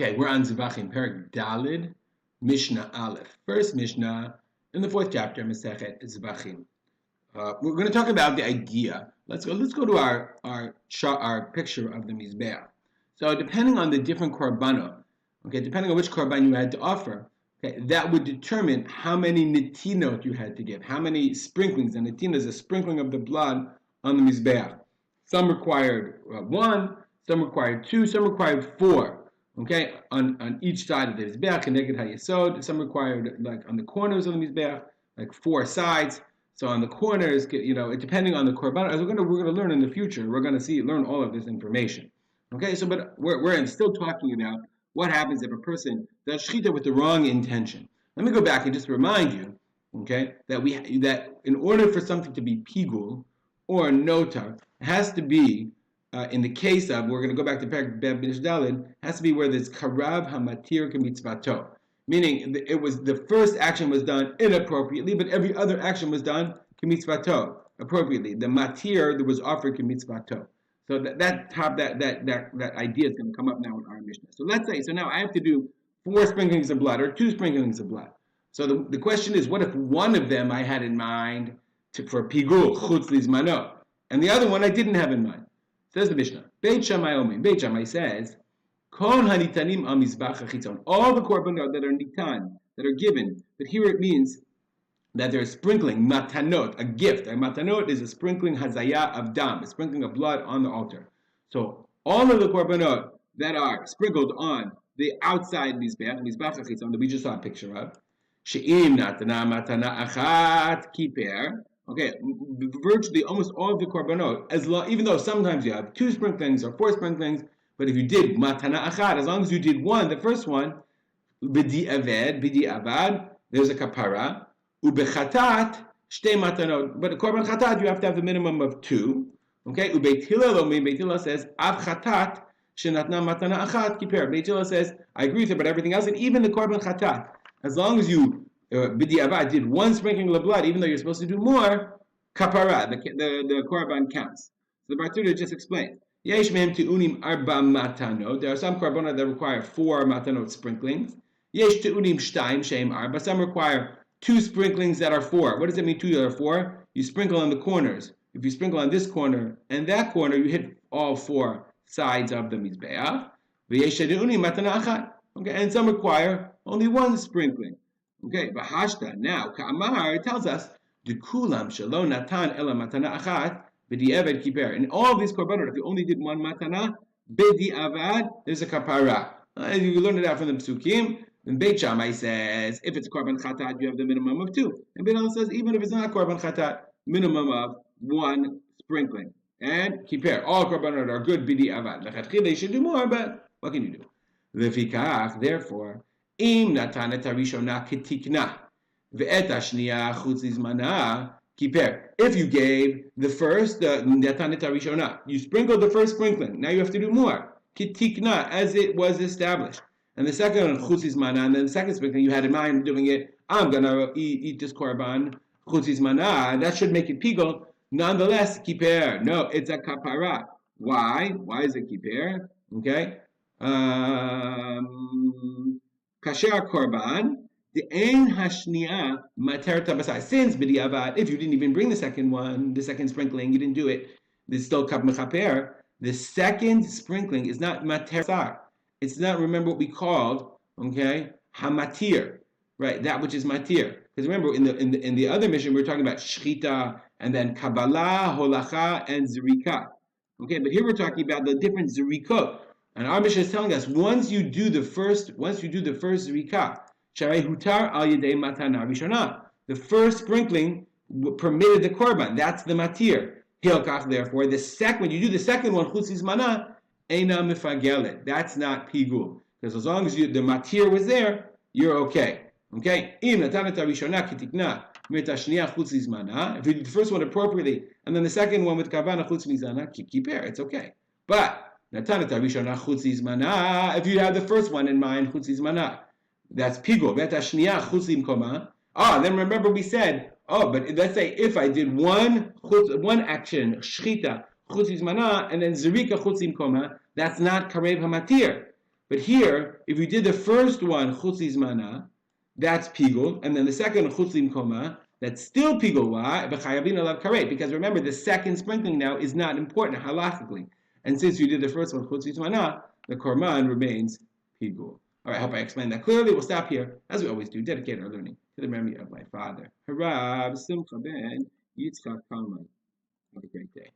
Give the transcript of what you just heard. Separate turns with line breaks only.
Okay, we're on Zevachim, Perek Dalid, Mishnah Aleph. First Mishnah in the fourth chapter, Masechet Zevachim. We're going to talk about the idea. Let's go to our picture of the Mizbeach. So depending on the different korbanot, okay, depending on which korban you had to offer, okay, that would determine how many nitinot you had to give, how many sprinklings. And nitina is a sprinkling of the blood on the Mizbeach. Some required one, some required two, some required four. Okay, on each side of the Mizbeach, Keneged HaYesod. Some required like on the corners of the Mizbeach, like four sides. So on the corners, depending on the korban, as we're gonna learn in the future, we're gonna learn all of this information. Okay, so but we're still talking about what happens if a person does shechita with the wrong intention. Let me go back and just remind you, okay, that in order for something to be pigul or notar, it has to be in the case of, we're going to go back to Perek Dalid, has to be where there's karav hamatir k'mitzvato, meaning the first action was done inappropriately, but every other action was done k'mitzvato, appropriately. The matir that was offered k'mitzvato. So that idea is going to come up now in our Mishnah. So let's say, so now I have to do 4 sprinklings of blood or 2 sprinklings of blood. So the question is, what if one of them I had in mind for pigul chutz lizmano, and the other one I didn't have in mind? Says the Mishnah, Beit Shammai Omer. Beit Shammai says, Kon hanitanim al mizbach hachitzon. All the korbanot that are nitan, that are given, but here it means that they're sprinkling matanot, a gift. A matanot is a sprinkling hazaya of dam, a sprinkling of blood on the altar. So all of the korbanot that are sprinkled on the outside mizbach hachitzon that we just saw a picture of, she'im natana matana achat kiper. Okay, virtually almost all of the korbanot, even though sometimes you have 2 sprinklings or 4 sprinklings, but if you did matana achat, as long as you did one, the first one, b'di avad, there's a kapara, ubechatat, shtei matanot. But a korban chatat, you have to have the minimum of 2. Okay, Beit Hillel says, av chatat, shenatna matana achat kiper. Beit Hillel says, I agree with it, but everything else, and even the korban chatat, as long as you b'di avad did 1 sprinkling of blood, even though you're supposed to do more, kapara, the korban counts. So the Bartuda just explained. Yesh mehem te'unim arba matanot. There are some korbanot that require 4 matanot sprinklings. Yesh te'unim shtaim sheim arba. Some require 2 sprinklings that are 4. What does it mean 2 that are 4? You sprinkle on the corners. If you sprinkle on this corner and that corner, you hit all 4 sides of the mizbeach. V'yesh te'unim matana achat. Okay, and some require only 1 sprinkling. Okay, Bahashta, now, Ka'amar, it tells us, Dukulam Shalo Natan Ela Matana Achat, B'di Eved Kiper. In all these korbanot, if you only did 1 matana, B'di Avad, there's a kapara. You learned it out from the Psukim. And Beit Shammai says, if it's korban chatat, you have the minimum of 2. And Beit Hillel says, even if it's not korban chatat, minimum of 1 sprinkling. And Kiper, all korbanot are good, B'di Avad. Lechatchila, they should do more, but what can you do? Lefikach, therefore, Im natan et harishona ketikna, ve'et hashniya chutz lizmana kiper. If you gave the first, natan et harishona, you sprinkled the first sprinkling. Now you have to do more, ketikna, as it was established. And the second chutz lizmana, and then the second sprinkling you had in mind doing it. I'm gonna eat this korban chutz lizmana. That should make it pigul. Nonetheless, kiper. No, it's a kapara. Why? Why is it kiper? Okay. Kasher korban, the ein hashniya mater tabasai. Since b'diavad, if you didn't even bring the second one, the second sprinkling, you didn't do it, there's still kab mechaper. The second sprinkling is not mater sar. It's not, remember what we called, okay, hamatir, right? That which is matir. Because remember, in the other mission, we were talking about shchita and then kabbalah, holacha, and zerika. Okay, but here we're talking about the different zerikot. And our Mishnah is telling us, once you do the first zrika, sharei hutar al yedei matana rishona, the first sprinkling permitted the korban. That's the matir. Hilkach, therefore, when you do the second one, chutz lizmana, eina mefagelet. That's not pigul, because as long as the matir was there, you're okay. Okay. Im natanet rishona kitikna mitashniya chutz lizmana. If you do the first one appropriately, and then the second one with kavana chutz lizmana, kiper, it's okay. But if you have the first one in mind, that's pigul. Then remember we said, but let's say if I did one action, shchita, and then zerika chutzim koma, that's not karev hamatir. But here, if you did the first one, chutz lizmana, that's pigul, and then the second, chutz limkoma, that's still pigul. Why? Because remember, the second sprinkling now is not important halachically. And since you did the first one, chutz lizmana, the korban remains pigul. All right, I hope I explained that clearly. We'll stop here, as we always do, dedicate our learning to the memory of my father, Harav Simcha ben Yitzchak Kalman. Have a great day.